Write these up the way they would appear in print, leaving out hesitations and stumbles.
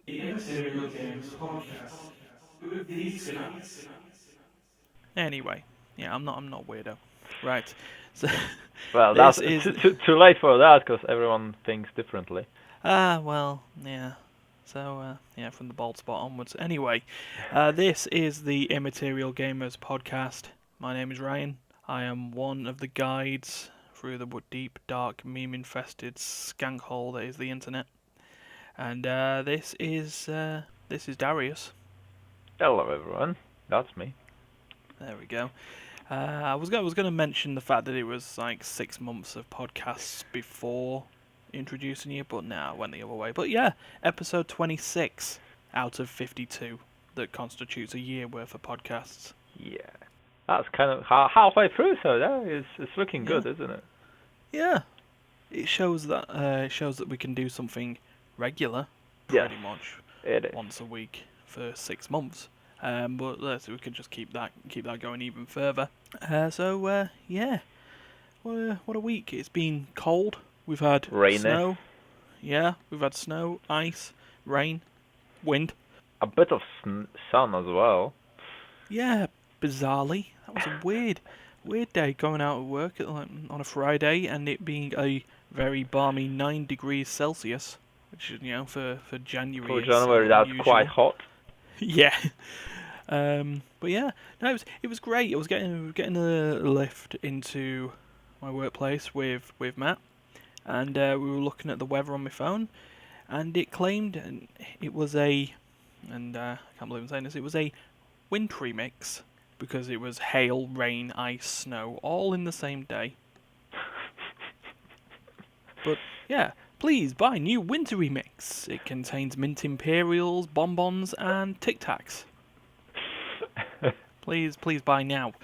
The Immaterial Games podcast with these guys. Anyway, yeah, I'm not weirdo. Right. So Well, that's this is too late for that because everyone thinks differently. well, yeah. So yeah, from the bald spot onwards. Anyway, this is the Immaterial Gamers podcast. My name is Ryan. I am one of the guides through the deep, dark, meme-infested skank hole that is the internet. And this is Darius. Hello, everyone. That's me. There we go. I was going to mention the fact that it was like 6 months of podcasts before introducing you, but now I went the other way. But yeah, episode 26 out of 52 that constitutes a year worth of podcasts. Yeah, that's kind of halfway through, so it's looking good, isn't it? Yeah, it shows that we can do something regular, pretty much it is. once a week for 6 months. But we could just keep that going even further. So yeah, what a week! It's been cold. We've had Rainy. snow. Yeah, we've had snow, ice, rain, wind. A bit of sun as well. Yeah, bizarrely, that was a weird day going out of work on a Friday and it being a very balmy 9 degrees Celsius, which is for January. For January, that's unusual. quite hot. Yeah. But yeah, no, it was great. I was getting a lift into my workplace with Matt, and we were looking at the weather on my phone, and it claimed it was I can't believe I'm saying this, it was a wintry mix because it was hail, rain, ice, snow, all in the same day. But yeah, please buy new wintry mix. It contains mint imperials, bonbons, and Tic Tacs. Please buy now.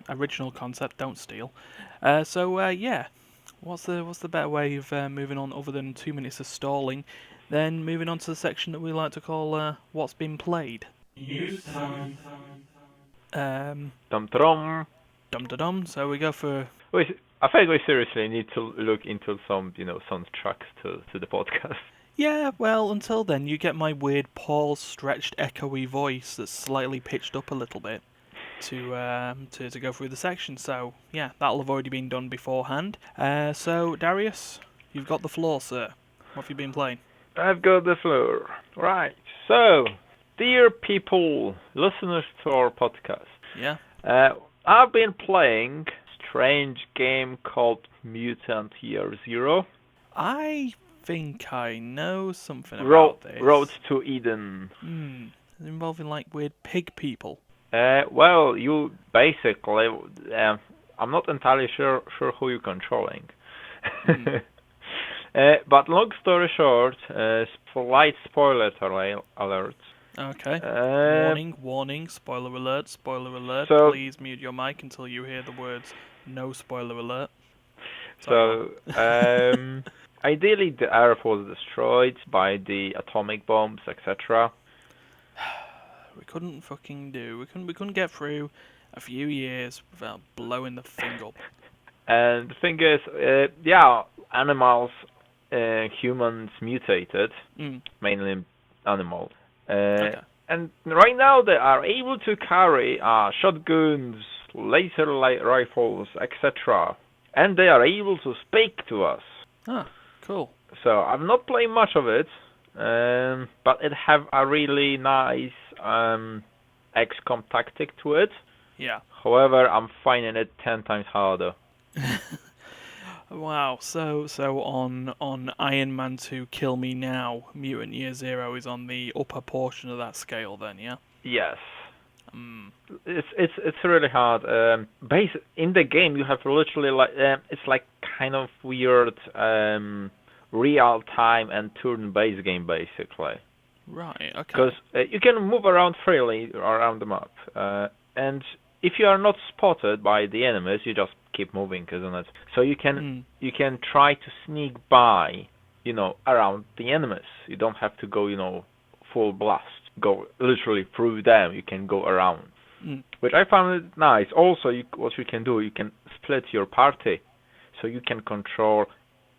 Original concept, don't steal. So yeah, what's the better way of moving on other than 2 minutes of stalling? Then moving on to the section that we like to call what's been played. News time. Dum dum. Dum da dum. So we go for. I think we seriously need to look into some tracks to the podcast. Yeah, well, until then, you get my weird pause-stretched, echoey voice that's slightly pitched up a little bit to go through the section. So, yeah, that'll have already been done beforehand. So, Darius, you've got the floor, sir. What have you been playing? I've got the floor. Right. So, dear people, listeners to our podcast. Yeah. I've been playing a strange game called Mutant Year Zero. I think I know something about this. Road to Eden. It's involving like weird pig people. Well, you basically, I'm not entirely sure who you're controlling. But long story short, slight spoiler alert. Okay. Warning, spoiler alert. So, please mute your mic until you hear the words no spoiler alert. Ideally, the Earth was destroyed by the atomic bombs, etc. We couldn't fucking do. We couldn't get through a few years without blowing the thing up. And the thing is, animals, humans mutated, mainly animals. And right now they are able to carry shotguns, laser rifles, etc. And they are able to speak to us. Ah, cool. So I'm not playing much of it, but it have a really nice XCOM tactic to it. Yeah. However, I'm finding it 10 times harder. Wow. So on Iron Man 2 Kill Me Now, Mutant Year Zero is on the upper portion of that scale then, yeah? Yes. It's really hard. In the game, you have literally it's like kind of weird real time and turn-based game basically. Right. Okay. Because you can move around freely around the map, and if you are not spotted by the enemies, you just keep moving, isn't it? So you can try to sneak by, around the enemies. You don't have to go, full blast. Go literally through them. You can go around, which I found it nice. Also, what you can do, you can split your party, so you can control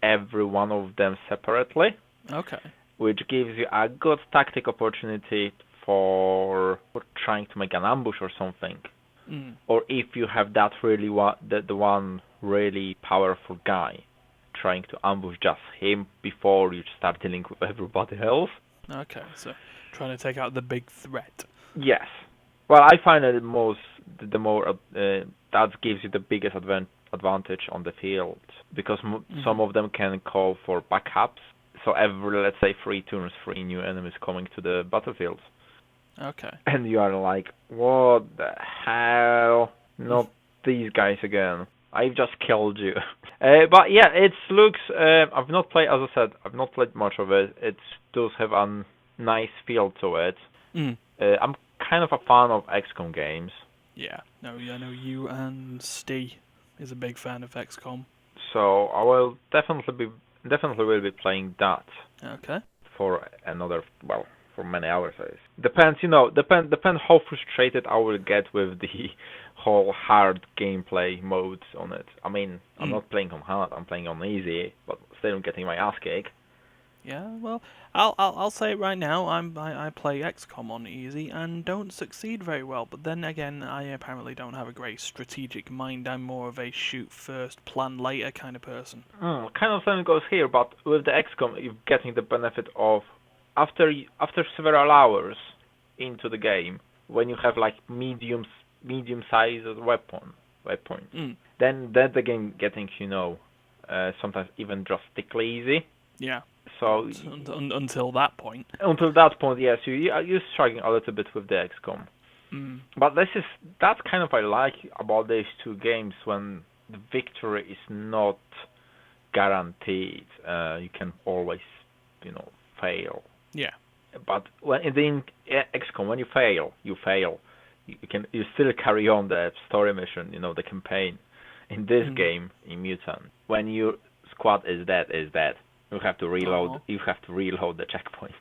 every one of them separately. Okay. which gives you a good tactic opportunity for trying to make an ambush or something. Or if you have that really the one really powerful guy trying to ambush just him before you start dealing with everybody else. Okay, so trying to take out the big threat. Yes. Well, I find that the more that gives you the biggest advantage on the field, because some of them can call for backups. So every, let's say, 3 turns, 3 new enemies coming to the battlefield. Okay. And you are like, what the hell? Not these guys again. I've just killed you. But yeah, it looks. I've not played, as I said, I've not played much of it. It does have a nice feel to it. I'm kind of a fan of XCOM games. Yeah. No, I know you and Steve is a big fan of XCOM. So I will definitely will be playing that. Okay. For another, well, for many hours. Depends how frustrated I will get with the whole hard gameplay modes on it. I mean, I'm not playing on hard, I'm playing on easy, but still getting my ass kicked. Yeah, well, I'll say it right now. I play XCOM on easy and don't succeed very well. But then again, I apparently don't have a great strategic mind. I'm more of a shoot first, plan later kind of person. Kind of same goes here, but with the XCOM, you're getting the benefit of after several hours into the game, when you have like medium sized weapon, then the game getting sometimes even drastically easy. Yeah. So until that point. Until that point, yes, you're struggling a little bit with the XCOM. But that's kind of what I like about these two games, when the victory is not guaranteed. You can always, fail. Yeah. But in XCOM, when you fail, you fail. You still carry on the story mission, the campaign. In this game, in Mutant, when your squad is dead, you have to reload. You have to reload the checkpoint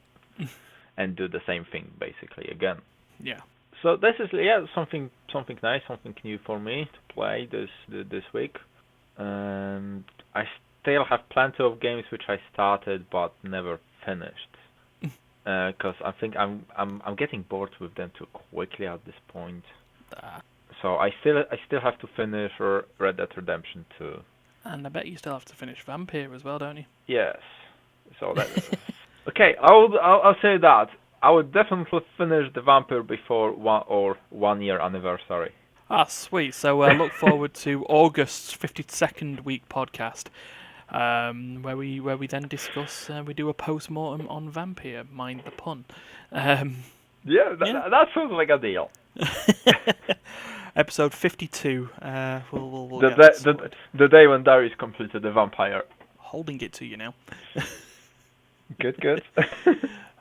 and do the same thing basically again. Yeah. So this is something nice, something new for me to play this week. And I still have plenty of games which I started but never finished. Because I think I'm getting bored with them too quickly at this point. So I still have to finish Red Dead Redemption 2. And I bet you still have to finish Vampire as well, don't you? Yes. So that's okay. I'll say that I would definitely finish the Vampire before 1 year anniversary. Ah, sweet. So look forward to August's 52nd week podcast. Where we then discuss, we do a post-mortem on Vampire, mind the pun. That sounds like a deal. Episode 52. We'll the day when Darius completed the Vampire. Holding it to you now. Good.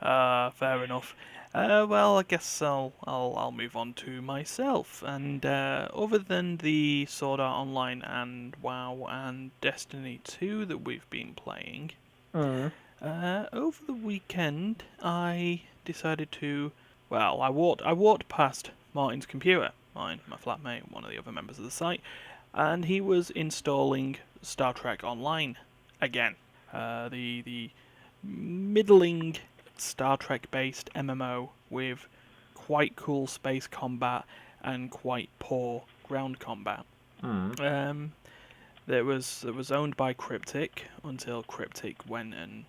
Fair enough. Well, I guess I'll move on to myself. And other than the Sword Art Online and WoW and Destiny 2 that we've been playing, over the weekend I decided to. Well, I walked past Martin's computer, my flatmate, one of the other members of the site, and he was installing Star Trek Online again. The middling Star Trek-based MMO with quite cool space combat and quite poor ground combat. That was owned by Cryptic until Cryptic went and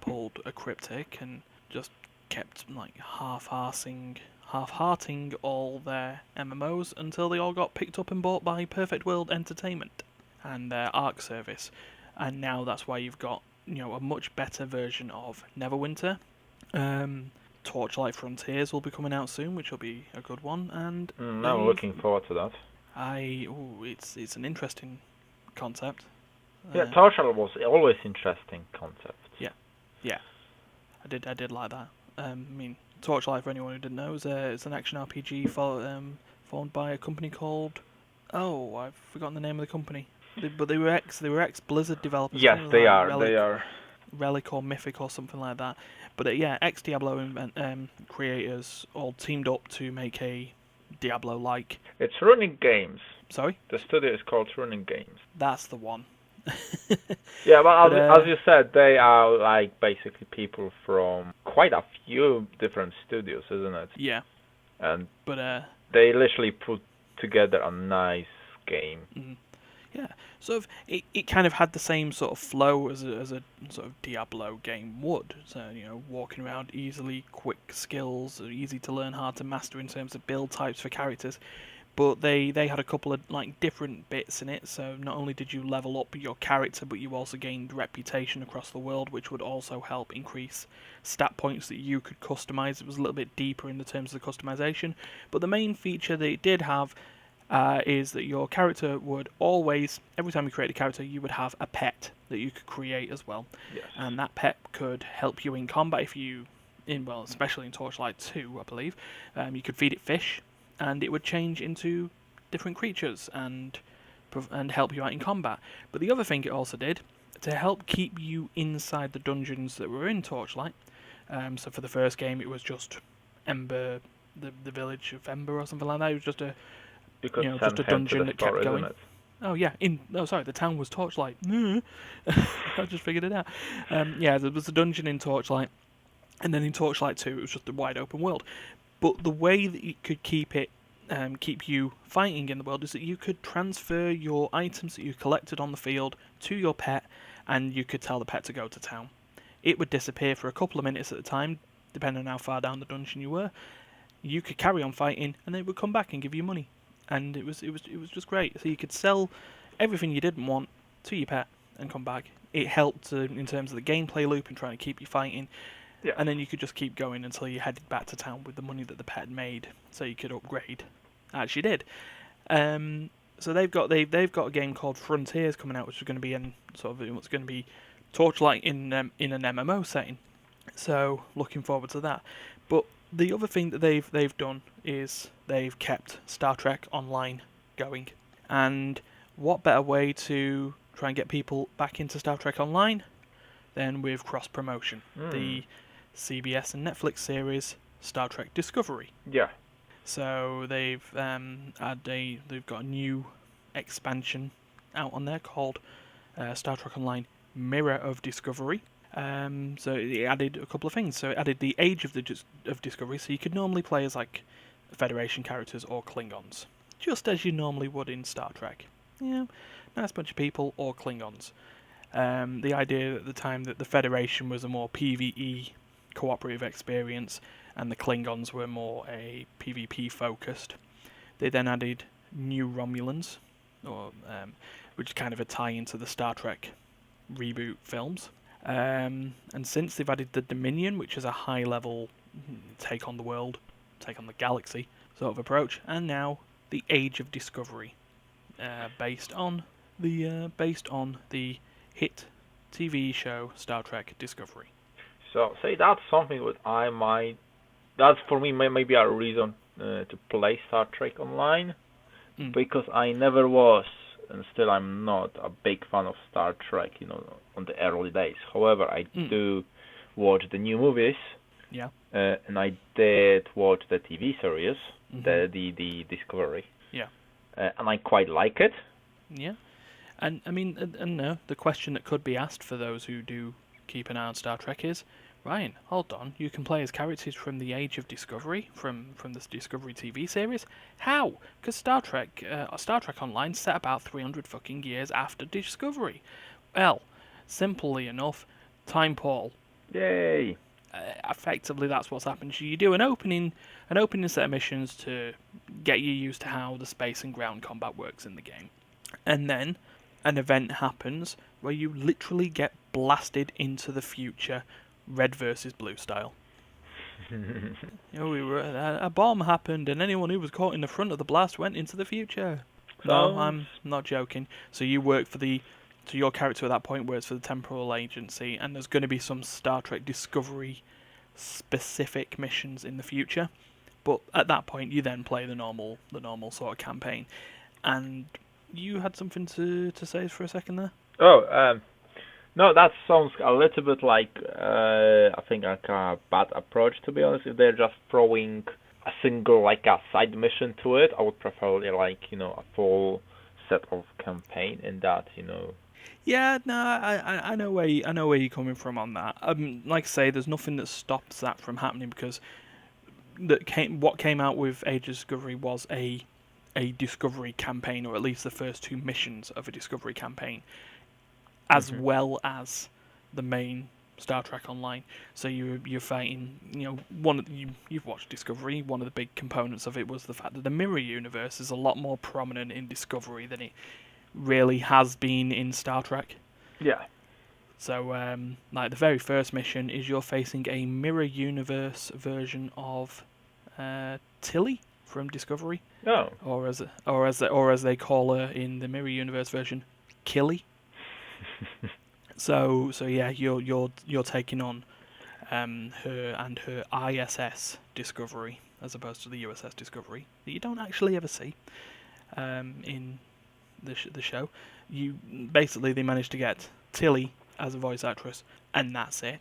pulled a Cryptic and just kept like half-hearting all their MMOs until they all got picked up and bought by Perfect World Entertainment and their Arc service. And now that's why you've got a much better version of Neverwinter. Torchlight Frontiers will be coming out soon, which will be a good one. And I'm looking forward to that. It's an interesting concept. Torchlight was always interesting concept. Yeah, I did like that. Torchlight, for anyone who didn't know, is an action RPG formed by a company called I've forgotten the name of the company. But they were ex Blizzard developers. Yes, they are. Relic or Mythic or something like that. But ex Diablo creators all teamed up to make a Diablo-like. It's Running Games. Sorry? The studio is called Running Games. That's the one. Yeah, but But, as you said, they are like basically people from quite a few different studios, isn't it? yeah, And but they literally put together a nice game. mm, yeah, sort of. It kind of had the same sort of flow as a sort of Diablo game would. So walking around easily, quick skills, easy to learn, hard to master in terms of build types for characters. But they had a couple of like different bits in it. So not only did you level up your character, but you also gained reputation across the world, which would also help increase stat points that you could customize. It was a little bit deeper in the terms of the customization. But the main feature that it did have is that your character would always, every time you create a character, you would have a pet that you could create as well. Yes. And that pet could help you in combat if you, especially in Torchlight 2, I believe, you could feed it fish, and it would change into different creatures and help you out in combat. But the other thing it also did, to help keep you inside the dungeons that were in Torchlight, so for the first game it was just Ember, the village of Ember or something like that. It was just a just a dungeon that kept going. Oh yeah, the town was Torchlight. I just figured it out. Yeah, there was a dungeon in Torchlight, and then in Torchlight 2 it was just a wide open world. But the way that you could keep you fighting in the world is that you could transfer your items that you collected on the field to your pet, and you could tell the pet to go to town. It would disappear for a couple of minutes at a time, depending on how far down the dungeon you were. You could carry on fighting, and then it would come back and give you money. And it was just great. So you could sell everything you didn't want to your pet and come back. It helped in terms of the gameplay loop and trying to keep you fighting. Yeah. And then you could just keep going until you headed back to town with the money that the pet made, so you could upgrade. As you did. So they've got a game called Frontiers coming out, which is going to be what's going to be Torchlight in an MMO setting. So looking forward to that. But the other thing that they've done is they've kept Star Trek Online going. And what better way to try and get people back into Star Trek Online than with cross-promotion? The CBS and Netflix series Star Trek Discovery. Yeah. So they've got a new expansion out on there called Star Trek Online Mirror of Discovery. So it added a couple of things. So it added the Age of Discovery, so you could normally play as like Federation characters or Klingons, just as you normally would in Star Trek. Yeah, nice bunch of people or Klingons. The idea at the time that the Federation was a more PvE cooperative experience, and the Klingons were more a PvP focused. They then added new Romulans, which is kind of a tie into the Star Trek reboot films. And since they've added the Dominion, which is a high level take on the world, take on the galaxy sort of approach, and now the Age of Discovery, based on the hit TV show Star Trek Discovery. So say that's something that's for me maybe a reason to play Star Trek Online, because I never was, and still I'm not a big fan of Star Trek, on the early days. However, I do watch the new movies. Yeah. And I did watch the TV series, the Discovery. Yeah. And I quite like it. Yeah. And I mean, the question that could be asked for those who do keep an eye on Star Trek is, Ryan, hold on, you can play as characters from the Age of Discovery, from this Discovery TV series? How? Because Star Trek Online set about 300 fucking years after Discovery. Well, simply enough, time portal. Yay! Effectively, that's what's happened. So you do an opening set of missions to get you used to how the space and ground combat works in the game, and then an event happens where you literally get blasted into the future, red versus blue style. A bomb happened, and anyone who was caught in the front of the blast went into the future. No, I'm not joking. So you work for your character at that point works for the Temporal Agency, and there's going to be some Star Trek Discovery specific missions in the future. But at that point, you then play the normal sort of campaign. And you had something to say for a second there? No, that sounds a little bit like I think like a bad approach, to be honest. If they're just throwing a single like a side mission to it, I would prefer a full set of campaign in that Yeah, no, I know I know where you're coming from on that. Like I say, there's nothing that stops that from happening because what came out with Age of Discovery was a discovery campaign, or at least the first two missions of a discovery campaign, as well as the main Star Trek Online. So you're fighting, you've watched Discovery. One of the big components of it was the fact that the mirror universe is a lot more prominent in Discovery than it really has been in Star Trek. Yeah. So, like the very first mission is you're facing a mirror universe version of Tilly from Discovery. Oh. Or as they call her in the mirror universe version, Killy. So yeah, you're taking on her and her ISS Discovery as opposed to the USS Discovery that you don't actually ever see in the show. They managed to get Tilly as a voice actress, and that's it.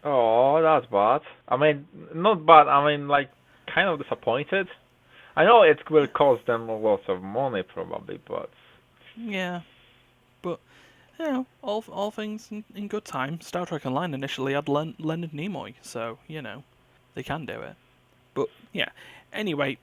Oh, that's bad. I mean, not bad. I mean, like, kind of disappointed. I know it will cost them a lot of money, probably, but Yeah, but all things in good time. Star Trek Online initially had Leonard Nimoy, so they can do it. But yeah, anyway,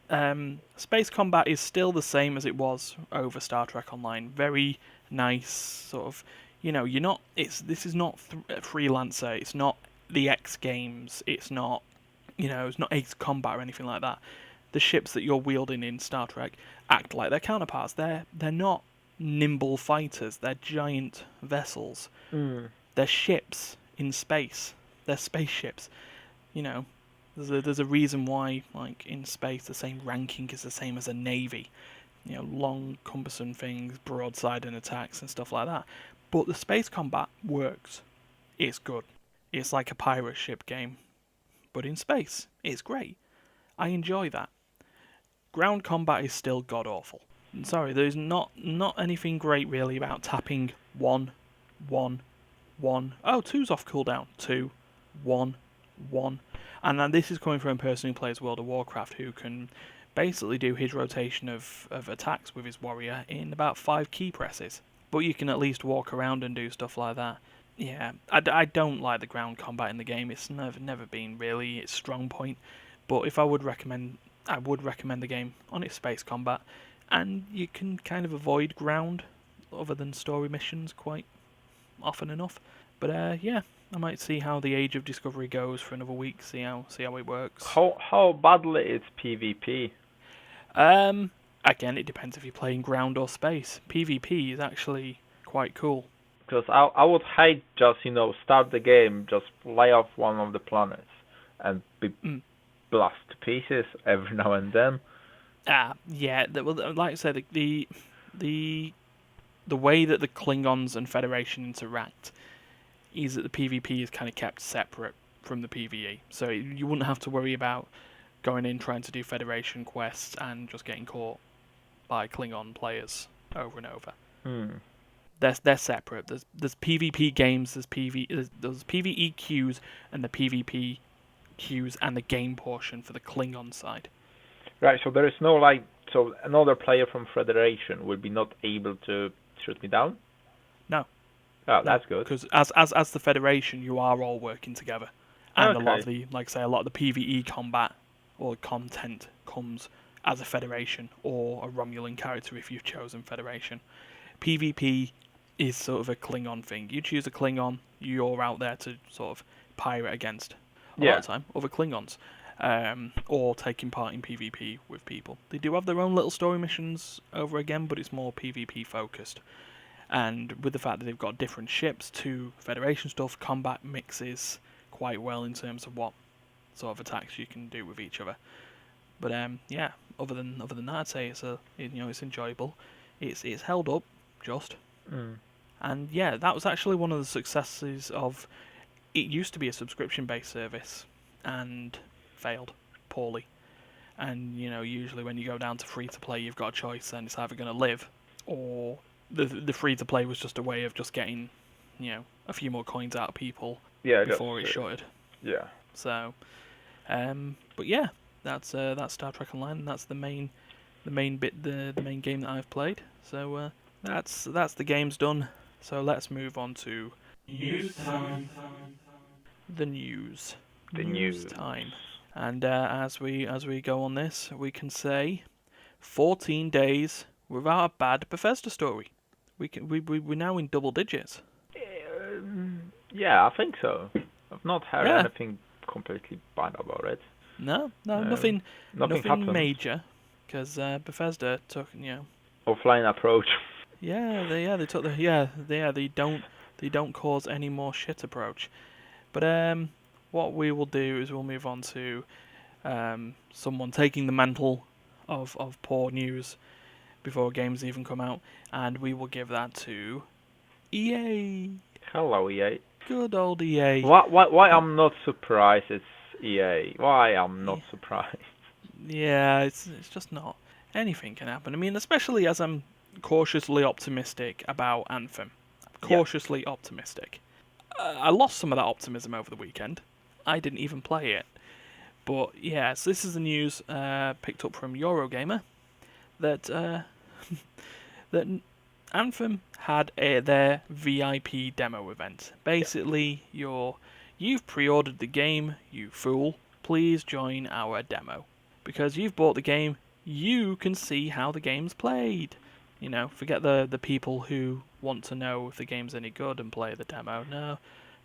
space combat is still the same as it was over Star Trek Online. Very nice, sort of. You're not. This is not Freelancer. It's not the X Games. It's not. It's not Ace Combat or anything like that. The ships that you're wielding in Star Trek act like their counterparts. They're not nimble fighters. They're giant vessels. They're ships in space. They're spaceships. There's a reason why, like in space, the same ranking is the same as a navy. Long, cumbersome things, broadside and attacks and stuff like that. But the space combat works. It's good. It's like a pirate ship game, but in space. It's great. I enjoy that. Ground combat is still god awful. Sorry, there's not anything great really about tapping 1, 1, 1. Oh, 2's off cooldown. 2, 1, 1. And then this is coming from a person who plays World of Warcraft who can basically do his rotation of attacks with his warrior in about 5 key presses. But you can at least walk around and do stuff like that. Yeah, I don't like the ground combat in the game. It's never been really its strong point. But if I would recommend the game on its space combat. And you can kind of avoid ground other than story missions quite often enough. But yeah, I might see how the Age of Discovery goes for another week, see how it works. How badly is PvP? Again, it depends if you're playing ground or space. PvP is actually quite cool. Because I would hate just, start the game, just lay off one of the planets and be blast to pieces every now and then. Yeah. Well, like I said, the way that the Klingons and Federation interact is that the PvP is kind of kept separate from the PvE. So you wouldn't have to worry about going in trying to do Federation quests and just getting caught by Klingon players over and over. They're separate. There's PvP games, there's PvE queues, and the PvP queues and the game portion for the Klingon side. Right, so there is no so another player from Federation will be not able to shoot me down? No. Oh, that's good. Because as the Federation, you are all working together, and a lot of the PvE combat or content comes as a Federation or a Romulan character if you've chosen Federation. PvP is sort of a Klingon thing. You choose a Klingon, you're out there to sort of pirate against a lot of the time other Klingons, or taking part in PvP with people. They do have their own little story missions over again, but it's more PvP focused. And with the fact that they've got different ships to Federation stuff, combat mixes quite well in terms of what sort of attacks you can do with each other. But yeah, other than that, I'd say it's enjoyable. It's held up just. And yeah, that was actually one of the successes of. It used to be a subscription-based service and failed poorly. And usually when you go down to free-to-play, you've got a choice, and it's either going to live or the free-to-play was just a way of just getting a few more coins out of people before it shuttered. Yeah. So, but yeah, that's Star Trek Online, and that's the main game that I've played. So that's the games done. So let's move on to News time. the news. The news. Time. And as we go on this, we can say 14 days without a bad Bethesda story. We're now in double digits. Yeah, I think so. I've not heard Yeah. anything completely bad about it. No, Um, nothing happened. major, because Bethesda took Offline approach. they took they don't cause any more shit approach. But what we will do is we'll move on to someone taking the mantle of poor news before games even come out, and we will give that to EA. Hello, EA. Good old EA. Why I'm not surprised it's EA? Why I'm not surprised? Yeah, it's just not. Anything can happen. I mean, especially as I'm cautiously optimistic about Anthem. Cautiously optimistic. I lost some of that optimism over the weekend. I didn't even play it. But yes, this is the news picked up from Eurogamer that that Anthem had their VIP demo event. Basically, you've pre-ordered the game, you fool. Please join our demo. Because you've bought the game, you can see how the game's played. You know, forget the people who want to know if the game's any good and play the demo.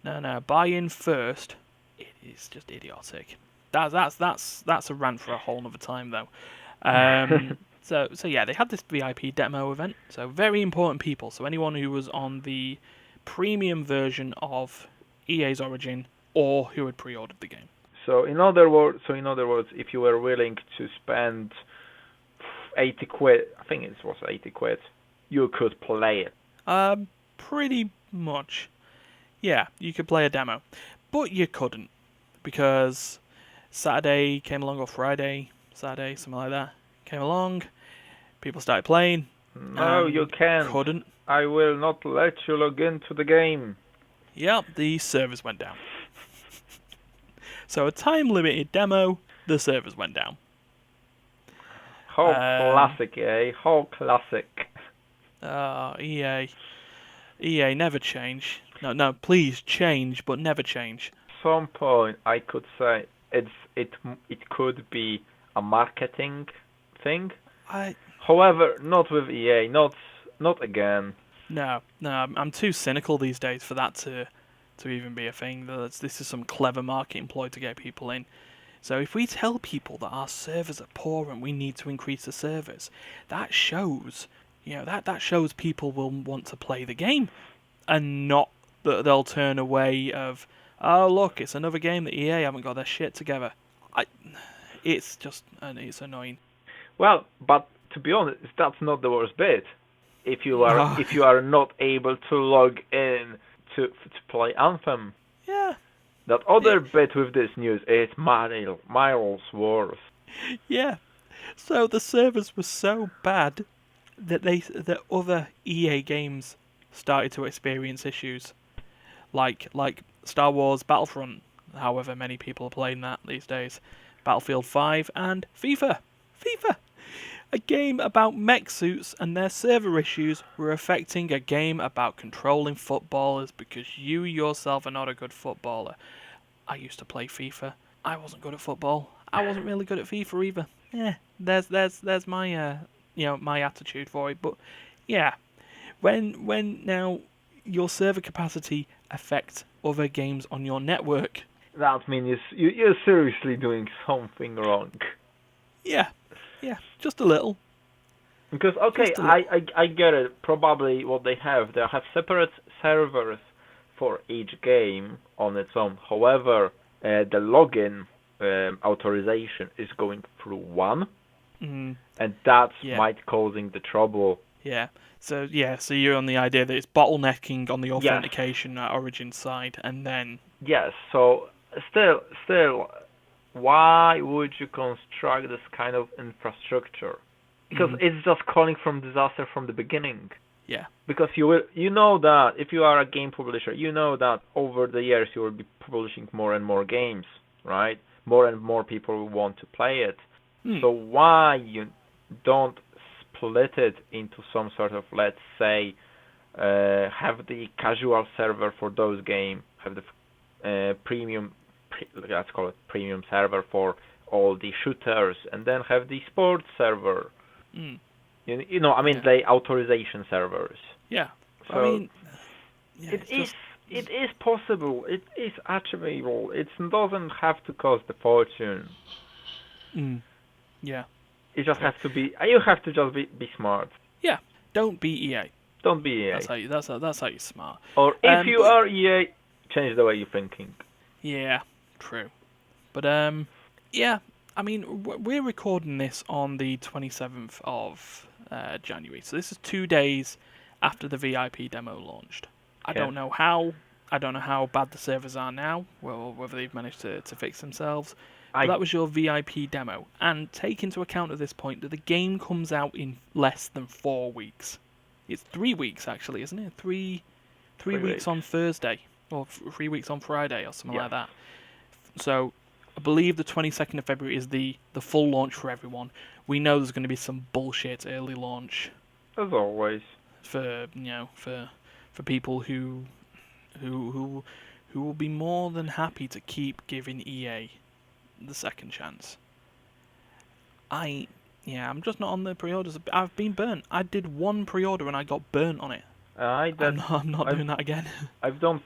No. Buy in first. It is just idiotic. That's a rant for a whole nother time though. So yeah, they had this VIP demo event. So very important people. So anyone who was on the premium version of EA's Origin or who had pre-ordered the game. So in other words, if you were willing to spend 80 quid, I think it was 80 quid, you could play it. Pretty much. Yeah, you could play a demo. But you couldn't. Because Saturday came along, or Saturday, something like that, came along, people started playing. No, you can't. Couldn't. I will not let you log into the game. Yep, the servers went down. So a time-limited demo, the servers went down. How classic, eh? How classic. EA. EA, never change. No, please change, but never change. Some point I could say it could be a marketing thing. However, not with EA, not again. No, I'm too cynical these days for that to even be a thing. This is some clever marketing ploy to get people in. So if we tell people that our servers are poor and we need to increase the servers, that shows, that shows people will want to play the game, and not that they'll turn away of, oh look, it's another game that EA haven't got their shit together. It's annoying. Well, but to be honest, that's not the worst bit. If you are not able to log in to play Anthem. Yeah. That other bit with this news is miles worse. Yeah. So the servers were so bad that other EA games started to experience issues. Like Star Wars Battlefront, however many people are playing that these days, Battlefield 5 and FIFA. A game about mech suits and their server issues were affecting a game about controlling footballers because you yourself are not a good footballer. I used to play FIFA. I wasn't good at football. I wasn't really good at FIFA either. Yeah, there's my my attitude for it. But yeah, when now your server capacity affects other games on your network, that means you're seriously doing something wrong. Yeah, just a little. Because I get it. Probably what they have separate servers for each game on its own. However, the login authorization is going through one, and that's might causing the trouble. Yeah. So you're on the idea that it's bottlenecking on the authentication at Origin side, and then yes. So still, why would you construct this kind of infrastructure? Because it's just calling from disaster from the beginning. Yeah. Because you know that if you are a game publisher, you know that over the years you will be publishing more and more games, right? More and more people will want to play it. So why you don't split it into some sort of, let's say, have the casual server for those games, have the let's call it premium server for all the shooters, and then have the sports server. Mm. You know, I mean, the authorization servers. Yeah. So I mean, yeah, it is possible. It is achievable. It doesn't have to cost a fortune. Yeah. It just has to be. You have to just be smart. Yeah. Don't be EA. Don't be EA. That's how you're smart. Or if you are EA, change the way you're thinking. Yeah. True. But yeah. I mean, we're recording this on the 27th of January, so this is 2 days after the VIP demo launched. I don't know how bad the servers are now, or whether they've managed to fix themselves. But that was your VIP demo, and take into account at this point that the game comes out in less than 4 weeks. It's 3 weeks actually, isn't it? Three weeks on Thursday, or 3 weeks on Friday, or something like that. So I believe the 22nd of February is the full launch for everyone. We know there's going to be some bullshit early launch. As always. For people who will be more than happy to keep giving EA the second chance. I'm just not on the pre-orders. I've been burnt. I did one pre-order and I got burnt on it. I'm not doing that again. I've done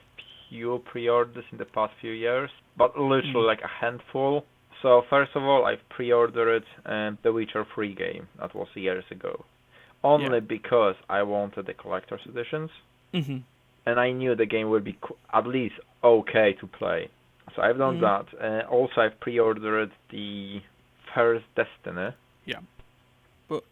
few pre-orders in the past few years, but literally like a handful. So first of all, I've pre-ordered the Witcher 3 game. That was years ago. Only because I wanted the collector's editions. Mm-hmm. And I knew the game would be at least okay to play. So I've done that. Also, I've pre-ordered the first Destiny. Yeah. But,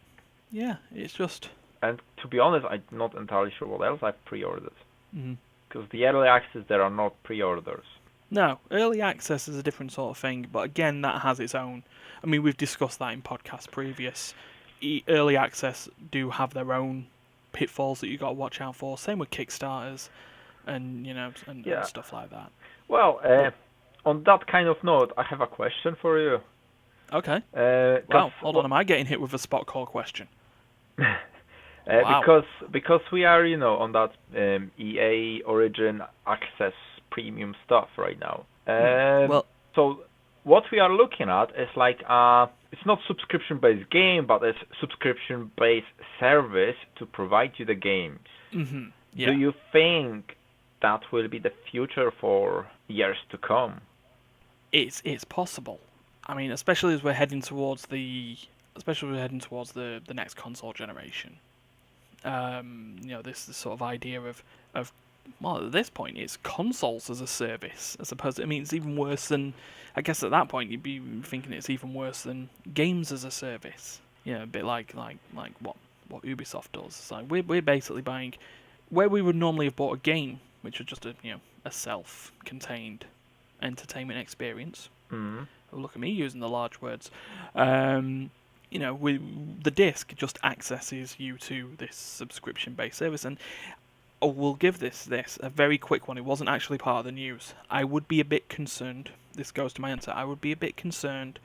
yeah, it's just... And to be honest, I'm not entirely sure what else I've pre-ordered. Because the early access, there are not pre-orders. No, early access is a different sort of thing, but again, that has its own... I mean, we've discussed that in podcasts previous. Early access do have their own pitfalls that you got to watch out for. Same with Kickstarters, and and stuff like that. Well, on that kind of note, I have a question for you. Okay. Wow. Hold on, am I getting hit with a spot call question? Wow. Because we are on that EA Origin Access Premium stuff right now. So what we are looking at is like it's not subscription-based game, but it's subscription-based service to provide you the games. Mm-hmm. Yeah. Do you think that will be the future for years to come? It's possible. I mean, especially as we're heading towards the next console generation. This sort of idea of well, at this point, it's consoles as a service, as opposed to, I mean, it's even worse than, I guess at that point, you'd be thinking it's even worse than games as a service. A bit like what Ubisoft does. It's like, we're basically buying, where we would normally have bought a game, which was just a self-contained entertainment experience. Mm-hmm. Oh, look at me using the large words. The disc just accesses you to this subscription-based service, and we'll give this a very quick one. It wasn't actually part of the news. I would be a bit concerned. This goes to my answer. I would be a bit concerned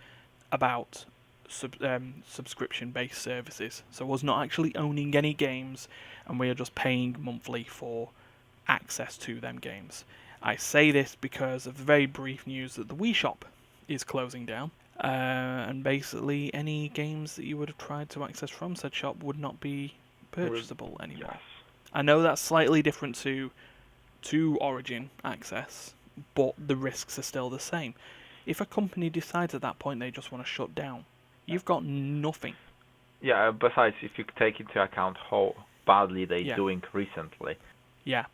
about subscription-based services. So us not actually owning any games, and we are just paying monthly for access to them games. I say this because of the very brief news that the Wii Shop is closing down. And basically any games that you would have tried to access from said shop would not be purchasable anymore. Yes. I know that's slightly different to Origin access, but the risks are still the same. If a company decides at that point they just want to shut down, you've got nothing. Yeah, besides if you take into account how badly they're doing recently. Yeah.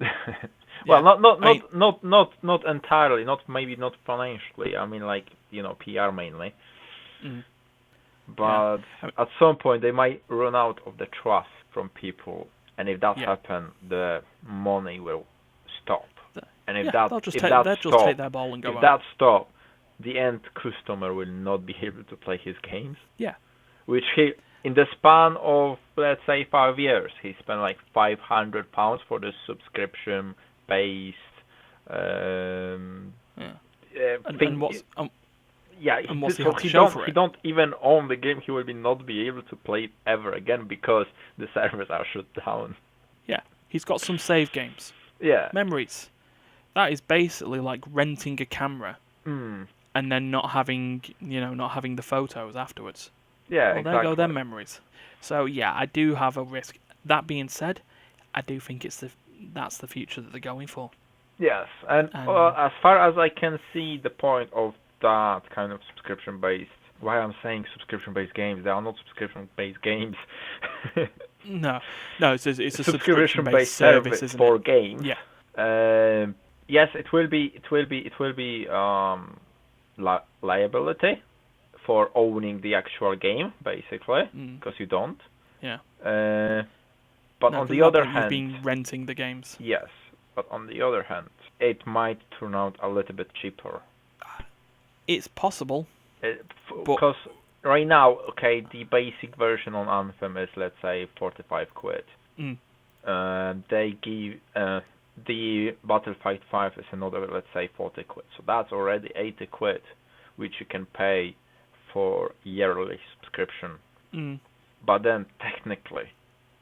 Well, not entirely, not financially. I mean, PR mainly. Mm. But at some point they might run out of the trust from people, and if that happens, the money will stop. And if they'll just take their ball and go out. If that stops, the end customer will not be able to play his games. Yeah. Which in the span of, let's say, 5 years, he spent like £500 for the subscription-based he don't even own the game. He will not be able to play it ever again because the servers are shut down. Yeah, He's got some save games. Yeah. Memories. That is basically like renting a camera and then not having the photos afterwards. Yeah, Well, exactly. there go them memories. So yeah, I do have a risk. That being said, I do think that's the future that they're going for. Yes, and as far as I can see, the point of that kind of subscription-based. Why I'm saying subscription-based games? They are not subscription-based games. No, it's a subscription-based service, isn't for it? games. Yeah. Yes, it will be liability for owning the actual game, basically, because you don't. Yeah. But on the other hand, you've been renting the games. Yes, but on the other hand, it might turn out a little bit cheaper. It's possible. Because right now, okay, the basic version on Anthem is, let's say, 45 quid. They give the Battlefield 5 is another, let's say, 40 quid. So that's already 80 quid, which you can pay for yearly subscription. But then technically,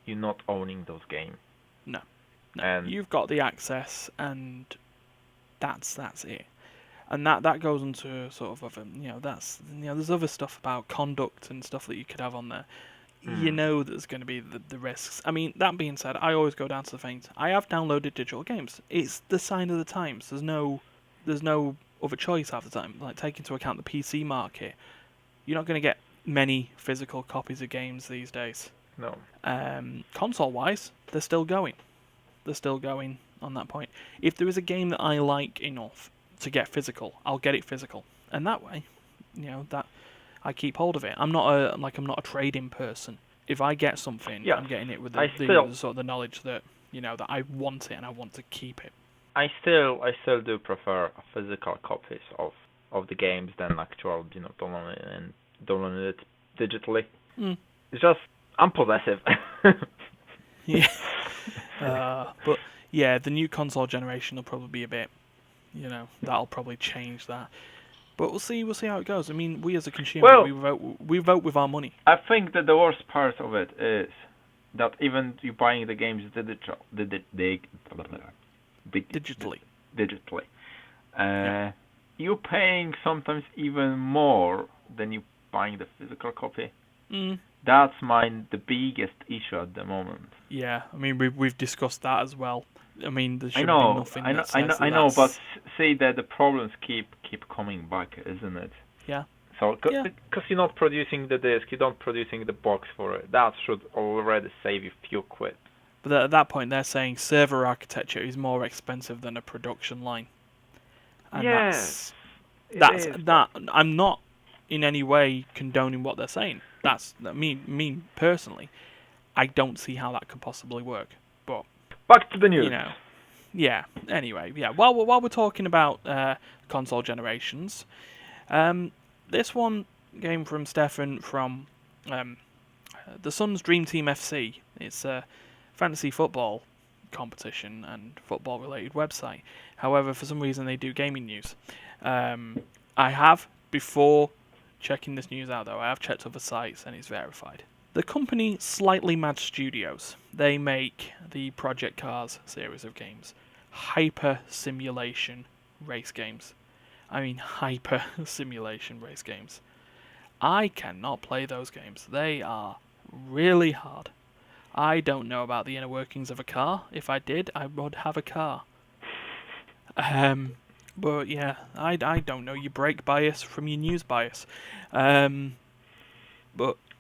you're not owning those games. No. And you've got the access, and that's it. And that goes into sort of other, there's other stuff about conduct and stuff that you could have on there. You know there's going to be the risks. I mean, that being said, I always go down to the things. I have downloaded digital games. It's the sign of the times. There's no other choice half the time. Like, take into account the PC market, you're not going to get many physical copies of games these days. No. Console-wise, they're still going. They're still going on that point. If there is a game that I like enough to get physical, I'll get it physical, and that way, that I keep hold of it. I'm not a trading person. If I get something, I'm getting it with the sort of the knowledge that that I want it and I want to keep it. I still do prefer physical copies of the games than actual downloading it digitally. It's just I'm possessive. Yeah. But yeah, the new console generation will probably be a bit, that'll probably change that. But we'll see how it goes. I mean, we as a consumer, we vote with our money. I think that the worst part of it is that even you buying the games digitally, you're paying sometimes even more than you buying the physical copy. That's the biggest issue at the moment. Yeah, I mean we've discussed that as well. I mean there should be nothing. I know, but see that the problems keep coming back, isn't it? Yeah. So because you're not producing the disc, you're not producing the box for it. That should already save you a few quid. But at that point, they're saying server architecture is more expensive than a production line. And yes. That I'm not in any way condoning what they're saying. That's me personally. I don't see how that could possibly work. But back to the news. Yeah. Anyway, yeah. While we're talking about console generations, this one came from Stefan from the Suns Dream Team FC. It's a fantasy football competition and football related website. However, for some reason they do gaming news. I have, before checking this news out though, I have checked other sites and it's verified. The company Slightly Mad Studios, they make the Project Cars series of games. Hyper simulation race games. I mean hyper simulation race games. I cannot play those games. They are really hard. I don't know about the inner workings of a car. If I did, I would have a car. But yeah, I don't know your brake bias from your news bias. But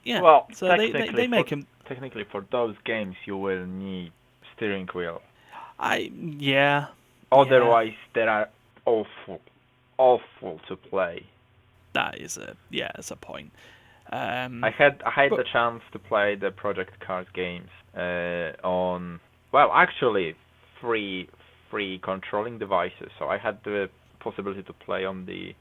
yeah, well, so they make them. Technically, for those games, you will need steering wheel. Otherwise, they are awful to play. That is it's a point. I had the chance to play the Project Cars games on actually free controlling devices. So I had the possibility to play on the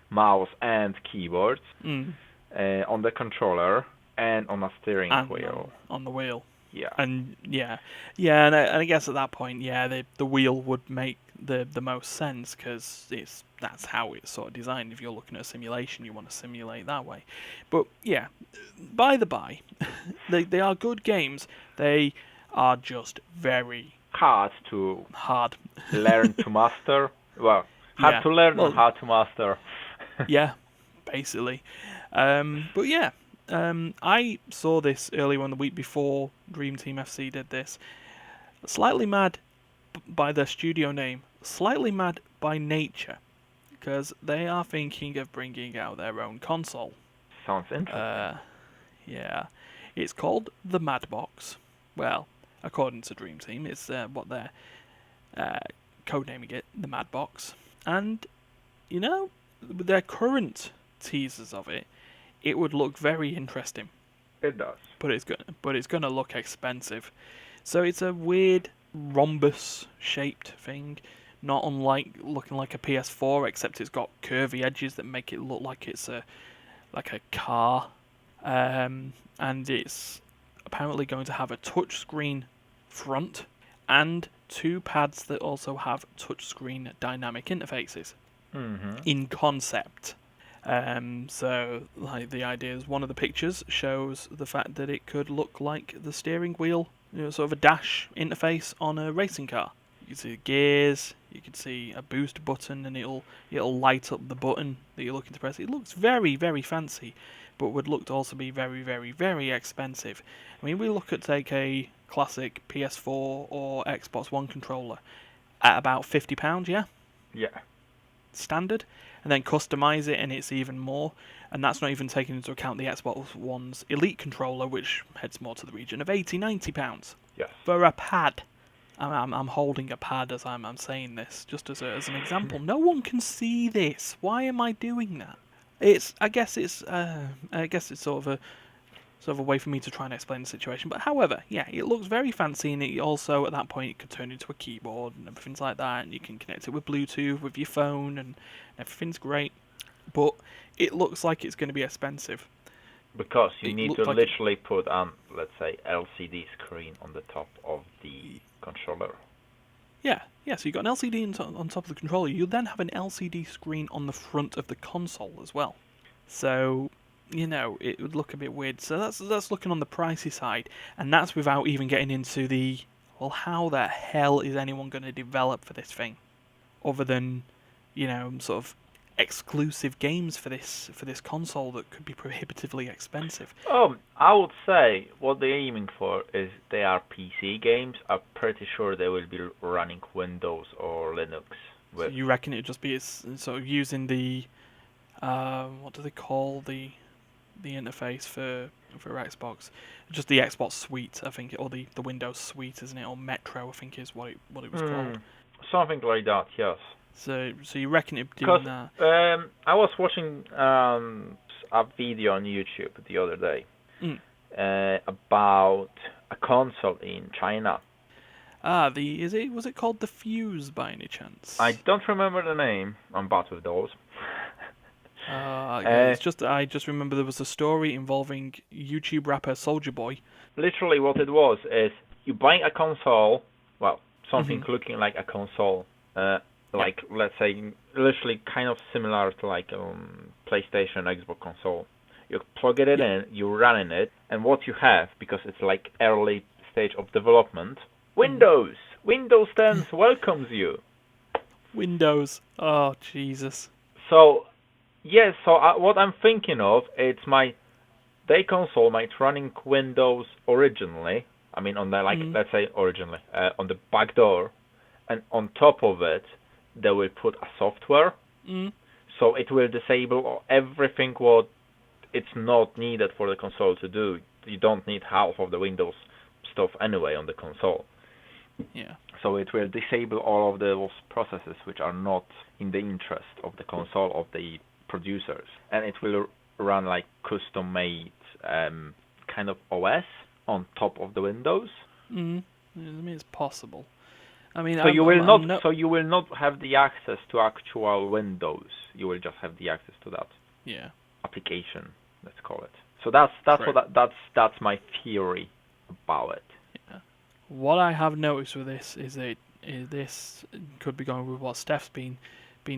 mouse and keyboards, on the controller, and on a steering wheel. On the wheel. Yeah. And and I guess at that point, the wheel would make the most sense because that's how it's sort of designed. If you're looking at a simulation, you want to simulate that way. But yeah, by the by, they are good games. They are just very, hard to Hard. learn to master. Well, hard Yeah. to learn Well, and hard to master. yeah, basically. But yeah, I saw this earlier on the week before Dream Team FC did this. Slightly mad by their studio name, slightly mad by nature, because they are thinking of bringing out their own console. Sounds interesting. Yeah, it's called the Madbox. Well, according to Dream Team, it's what they're codenaming it, the Madbox. And you know, with their current teasers of it, it would look very interesting. It does. But it's gonna look expensive. So it's a weird rhombus-shaped thing, not unlike looking like a PS4, except it's got curvy edges that make it look like it's a car. And it's apparently going to have a touchscreen front and 2 pads that also have touchscreen dynamic interfaces in concept. So, like, the idea is one of the pictures shows the fact that it could look like the steering wheel, sort of a dash interface on a racing car. You can see the gears, you can see a boost button, and it'll light up the button that you're looking to press. It looks very, very fancy, but would look to also be very, very, very expensive. I mean, we look at, take a classic PS4 or Xbox One controller at about £50, yeah? Yeah. Standard, and then customize it and it's even more, and that's not even taking into account the Xbox One's Elite controller, which heads more to the region of £80-90 Yes. for a pad. I'm holding a pad as I'm saying this, just as an example. No one can see this. Why am I doing that? I guess it's sort of a way for me to try and explain the situation. But however, yeah, it looks very fancy, and it also at that point it could turn into a keyboard and everything like that, and you can connect it with Bluetooth with your phone, and everything's great. But it looks like it's going to be expensive. Because you need to like literally put on, let's say, LCD screen on the top of the controller. Yeah. So you've got an LCD on top of the controller. You then have an LCD screen on the front of the console as well. So, it would look a bit weird. So that's looking on the pricey side, and that's without even getting into the, well, how the hell is anyone going to develop for this thing, other than, sort of exclusive games for this console that could be prohibitively expensive. I would say what they're aiming for is they are PC games. I'm pretty sure they will be running Windows or Linux. So you reckon it would just be sort of using the what do they call the interface for Xbox? Just the Xbox Suite, I think, or the Windows Suite, isn't it? Or Metro, I think, is what it was called. Something like that, yes. So you reckon it'd be doing that? I was watching a video on YouTube the other day about a console in China. Was it called the Fuse by any chance? I don't remember the name. I'm bad with those. I just remember there was a story involving YouTube rapper Soulja Boy. Literally, what it was is you buy a console, well, something looking like a console. Like, let's say, literally kind of similar to like PlayStation, Xbox console. You plug it in, you run in it, and what you have, because it's like early stage of development, Windows 10 welcomes you. Windows. Oh, Jesus. So, yes, what I'm thinking of, their console might running Windows originally, I mean on the, let's say originally, on the back door, and on top of it, they will put a software, so it will disable everything what it's not needed for the console to do. You don't need half of the Windows stuff anyway on the console. Yeah. So it will disable all of those processes which are not in the interest of the console of the producers, and it will run like custom-made kind of OS on top of the Windows. I mean, it's possible. I mean, so you will not have the access to actual Windows. You will just have the access to that application. Let's call it. So that's my theory about it. Yeah. What I have noticed with this is that this could be going with what Steph's been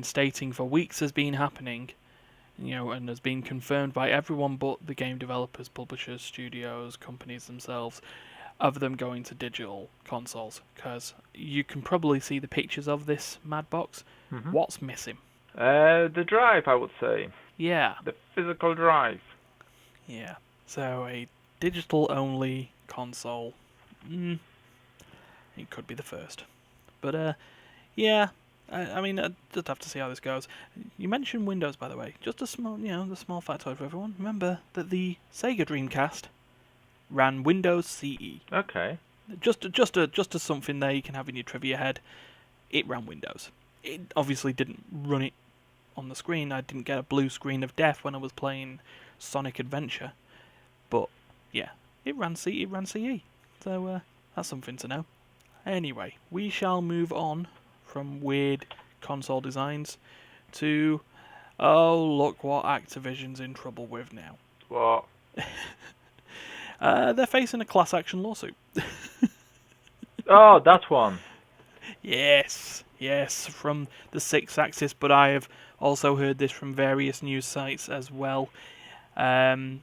stating for weeks has been happening, and has been confirmed by everyone but the game developers, publishers, studios, companies themselves. of them going to digital consoles, because you can probably see the pictures of this mad box. Mhm. What's missing? The drive, I would say. Yeah, The physical drive. yeah. So a digital-only console. It could be the first, but yeah. I mean, I'd just have to see how this goes. You mentioned Windows, by the way. Just a small, the small factoid for everyone. Remember that the Sega Dreamcast ran Windows CE. Okay. Just as something there you can have in your trivia head. It ran Windows. It obviously didn't run it on the screen. I didn't get a blue screen of death when I was playing Sonic Adventure. But yeah, it ran CE. So that's something to know. Anyway, we shall move on from weird console designs to, oh, look what Activision's in trouble with now. What? They're facing a class action lawsuit. Oh, that one. Yes, from the Six Axis, but I have also heard this from various news sites as well. There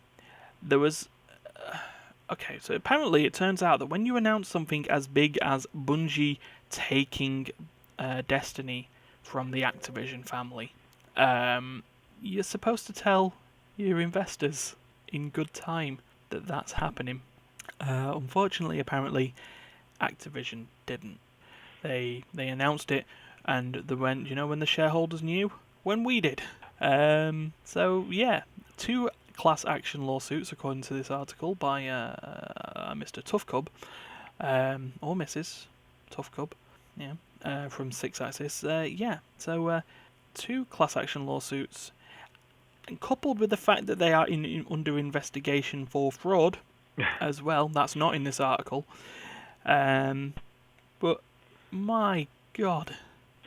was... okay, so apparently it turns out that when you announce something as big as Bungie taking Destiny from the Activision family, you're supposed to tell your investors in good time that that's happening. Unfortunately, apparently, Activision didn't. They announced it, and when the shareholders knew? When we did. So yeah, 2 class action lawsuits according to this article by Mr. Toughcub, or Mrs. Toughcub, from Six Axis. So 2 class action lawsuits, and coupled with the fact that they are under investigation for fraud as well. That's not in this article. But my God,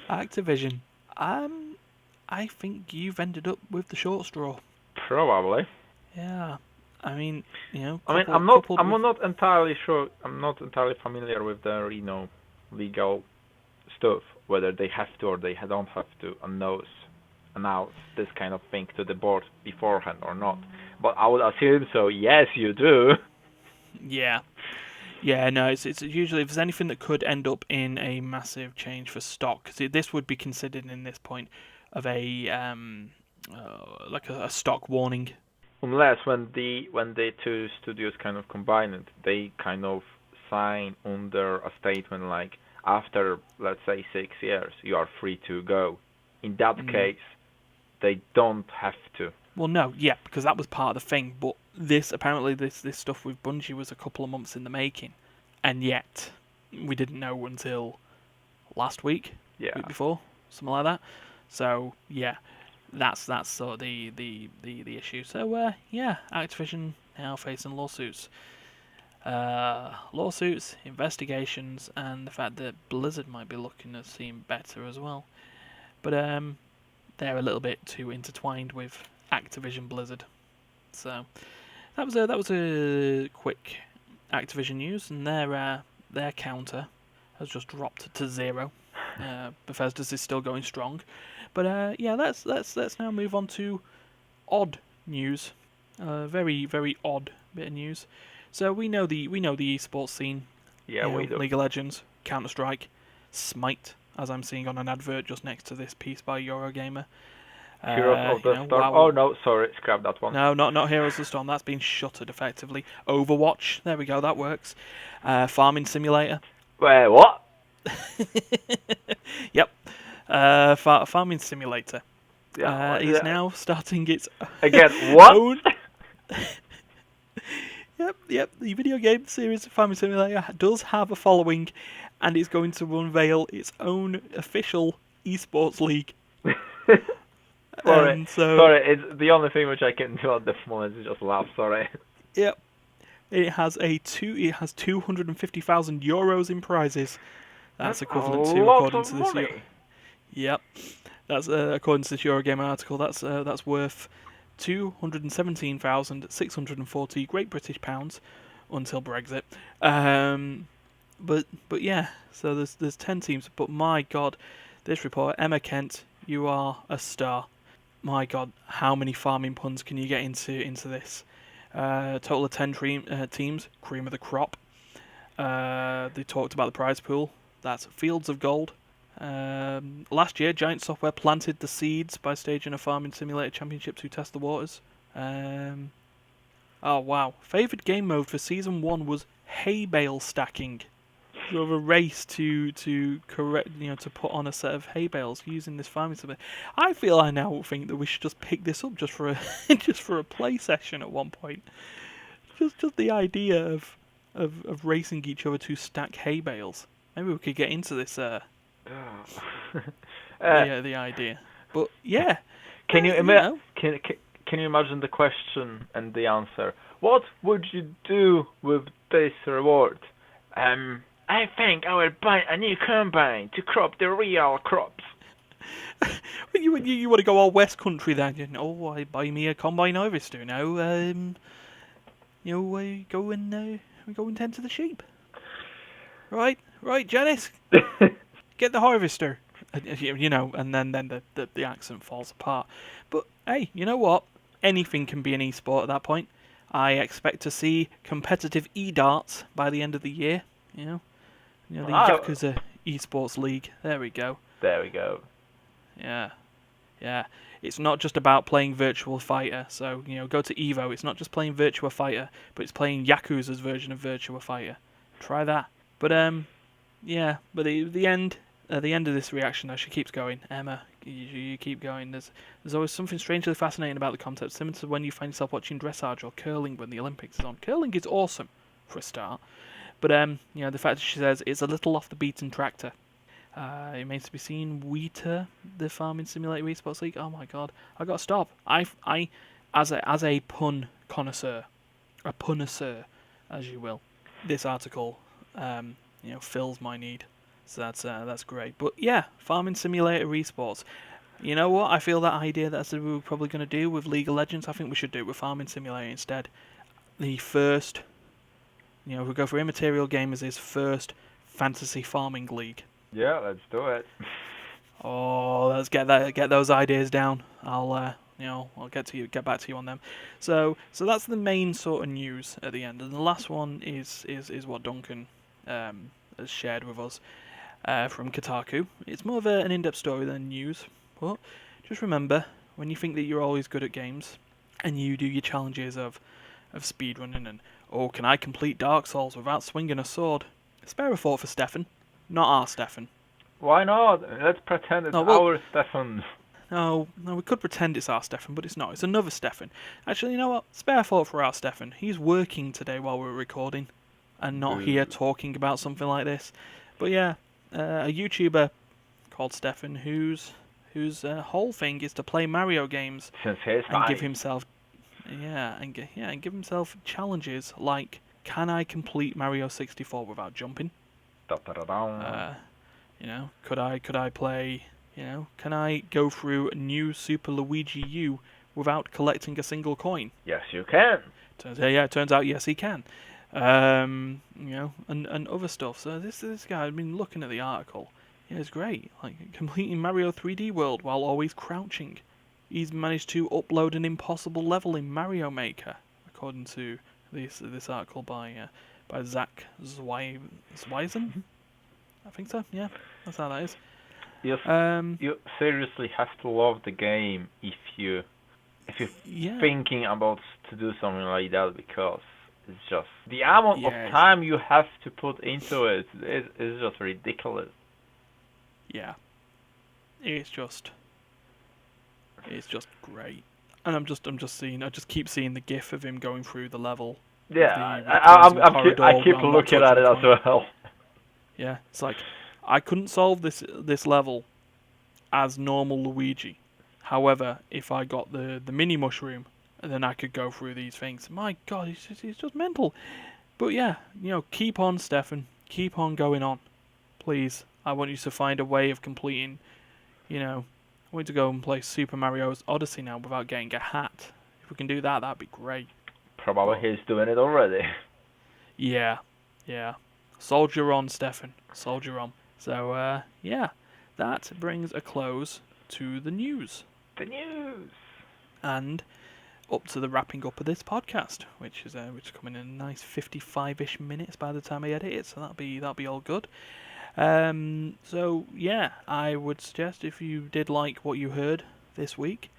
Activision, I think you've ended up with the short straw. Probably. Yeah, I mean, I'm not entirely sure. I'm not entirely familiar with the legal stuff, whether they have to or they don't have to announce this kind of thing to the board beforehand or not. But I would assume so. Yes, you do. Yeah. Yeah, no, it's usually, if there's anything that could end up in a massive change for stock, because this would be considered in this point of a like a stock warning. Unless when the 2 studios kind of combine it, they kind of sign under a statement like, after, let's say, 6 years, you are free to go. In that case, they don't have to. Well, no, yeah, because that was part of the thing. But this stuff with Bungie was a couple of months in the making, and yet we didn't know until last week, week before, something like that. So yeah, that's sort of the issue. So yeah, Activision now facing lawsuits, investigations, and the fact that Blizzard might be looking to seem better as well. But they're a little bit too intertwined with Activision Blizzard. So that was a quick Activision news, and their counter has just dropped to 0. Bethesda's is still going strong, but yeah, let's now move on to odd news. Very very odd bit of news. So we know the esports scene. Yeah, we do. League of Legends, Counter-Strike, Smite, as I'm seeing on an advert just next to this piece by Eurogamer. Heroes of the Storm. WoW. Oh no, sorry, scrap that one. No, not Heroes of the Storm. That's been shuttered effectively. Overwatch. There we go. That works. Farming Simulator. Wait, what? Yep. Farming Simulator. Is now starting its again. What? Own... Yep. The video game series Farming Simulator does have a following, and it's going to unveil its own official esports league. Sorry, it's the only thing which I can do at this moment is just laugh. Sorry. Yep. It has 250,000 euros in prizes. That's equivalent to, according to this year. Yep. That's according to this Eurogamer article. That's worth 217,640 Great British pounds until Brexit. But yeah. So there's 10 teams. But my God, this report, Emma Kent, you are a star. My God, how many farming puns can you get into this? Total of 10 teams, cream of the crop. They talked about the prize pool. That's Fields of Gold. Last year, Giant Software planted the seeds by staging a farming simulator championship to test the waters. Oh wow! Favoured game mode for season 1 was hay bale stacking. Sort of a race to correct, to put on a set of hay bales using this farming simulator. I feel I now think that we should just pick this up just for a just for a play session at one point. Just the idea of racing each other to stack hay bales. Maybe we could get into this. The idea, but yeah. Can you can you imagine the question and the answer? What would you do with this reward? I think I will buy a new combine to crop the real crops. you want to go all West Country then? I buy me a combine harvester now. We go and tend to the sheep. Right, Janice, get the harvester. And then the accent falls apart. But hey, you know what? Anything can be an esport at that point. I expect to see competitive e-darts by the end of the year. The Yakuza esports league. There we go. Yeah. It's not just about playing Virtua Fighter. So go to Evo. It's not just playing Virtua Fighter, but it's playing Yakuza's version of Virtua Fighter. Try that. But But the end. At the end of this reaction, though, she keeps going. Emma, you keep going. There's always something strangely fascinating about the concept, similar to when you find yourself watching dressage or curling when the Olympics is on. Curling is awesome, for a start. But, the fact that she says it's a little off the beaten tractor. It remains to be seen. Weta, the farming simulator esports league. Oh my god, I gotta stop. I as a pun connoisseur, a punnoisseur, as you will, this article, fills my need. So that's great. But yeah, farming simulator esports. You know what? I feel that idea that's what we're probably going to do with League of Legends. I think we should do it with farming simulator instead. The first, if we go for Immaterial Gamers' first fantasy farming league. Yeah, let's do it. Oh, let's get those ideas down. I'll get back to you on them. So that's the main sort of news at the end, and the last one is what Duncan has shared with us. From Kotaku. It's more of an in-depth story than news, but just remember, when you think that you're always good at games, and you do your challenges of speedrunning and, can I complete Dark Souls without swinging a sword? Spare a thought for Stefan, not our Stefan. Why not? Let's pretend it's our Stefan. No, we could pretend it's our Stefan, but it's not. It's another Stefan. Actually, you know what? Spare a thought for our Stefan. He's working today while we're recording, and not here talking about something like this. But yeah, a YouTuber called Stefan, whose whole thing is to play Mario games and give himself give himself challenges like, can I complete Mario 64 without jumping? Could I play? Can I go through New Super Luigi U without collecting a single coin? Yes, you can. Turns out yes, he can. And other stuff. So this guy, I've been looking at the article. Yeah, it's great. Like, completing Mario 3D World while always crouching. He's managed to upload an impossible level in Mario Maker, according to this article by Zach Zwizen. I think so. Yeah, that's how that is. Yes. You seriously have to love the game if you're thinking about to do something like that, because it's just the amount of time you have to put into it is just ridiculous. Yeah, it's just great, and I just keep seeing the GIF of him going through the level. Yeah, I keep looking at it as well. Yeah, it's like, I couldn't solve this level as normal Luigi. However, if I got the mini mushroom, then I could go through these things. My God, it's just mental. But yeah, keep on, Stefan. Keep on going on. Please, I want you to find a way of completing, I want to go and play Super Mario's Odyssey now without getting a hat. If we can do that, that'd be great. Probably he's doing it already. Yeah. Soldier on, Stefan. Soldier on. So, that brings a close to the news. The news! And up to the wrapping up of this podcast, which is coming in a nice 55-ish minutes by the time I edit it, so that'll be all good. So yeah, I would suggest if you did like what you heard this week,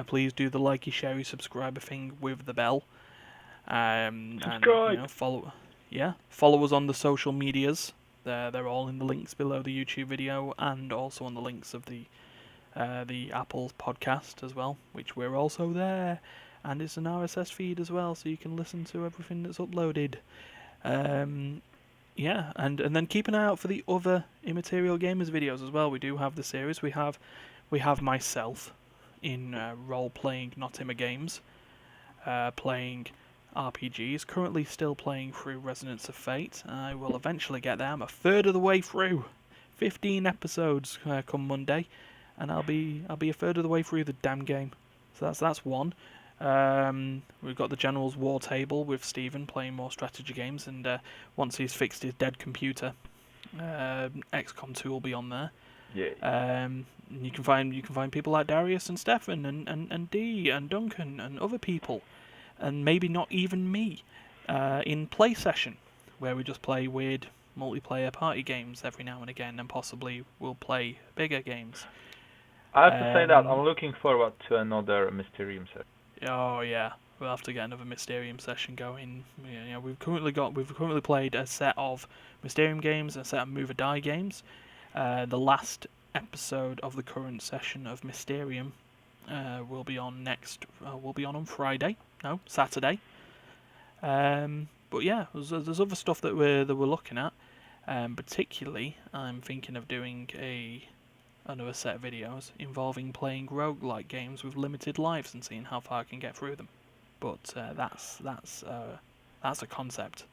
please do the likey, sharey, subscriber thing with the bell. Subscribe. And follow us on the social medias. They're all in the links below the YouTube video, and also on the links of the Apple podcast as well, which we're also there, and it's an RSS feed as well, so you can listen to everything that's uploaded. And then keep an eye out for the other Immaterial Gamers videos as well. We do have the series. We have myself in role-playing Notimagain, playing RPGs. Currently still playing through Resonance of Fate. I will eventually get there. I'm a third of the way through. 15 episodes come Monday, and I'll be a third of the way through the damn game. So that's one. We've got the General's War Table with Stephen playing more strategy games, and once he's fixed his dead computer, XCOM 2 will be on there. Yeah. You can find people like Darius and Stefan and Dee and Duncan and other people, and maybe not even me, in Play Session, where we just play weird multiplayer party games every now and again, and possibly we'll play bigger games. I have to say that I'm looking forward to another Mysterium set. Oh yeah, we'll have to get another Mysterium session going. Yeah, we've currently played a set of Mysterium games and a set of Move or Die games. The last episode of the current session of Mysterium will be on on Friday. No, Saturday. But yeah, there's other stuff that we're looking at. Particularly, I'm thinking of doing another set of videos involving playing roguelike games with limited lives and seeing how far I can get through them. But that's a concept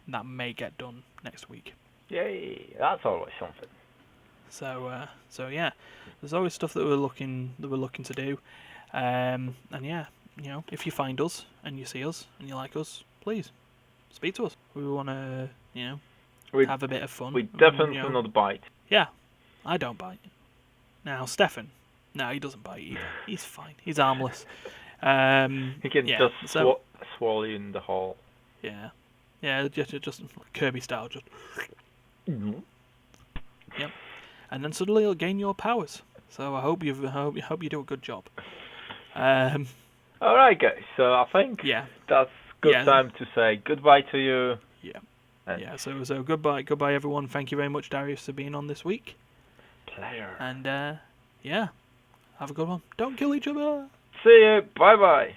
that may get done next week. Yay! That's always something. So yeah, there's always stuff that we're looking to do. And yeah, if you find us and you see us and you like us, please speak to us. We want to have a bit of fun. We definitely not bite. Yeah, I don't bite. Now, Stefan, no, he doesn't bite either. He's fine. He's harmless. He can just swallow you in the hole. Yeah. Yeah, just Kirby style, just... Mm-hmm. Yep. And then suddenly he'll gain your powers. So I hope you do a good job. Alright, guys. So I think that's good time to say goodbye to you. Yeah. So goodbye everyone. Thank you very much, Darius, for being on this week. Pleasure. And have a good one. Don't kill each other. See you. Bye bye.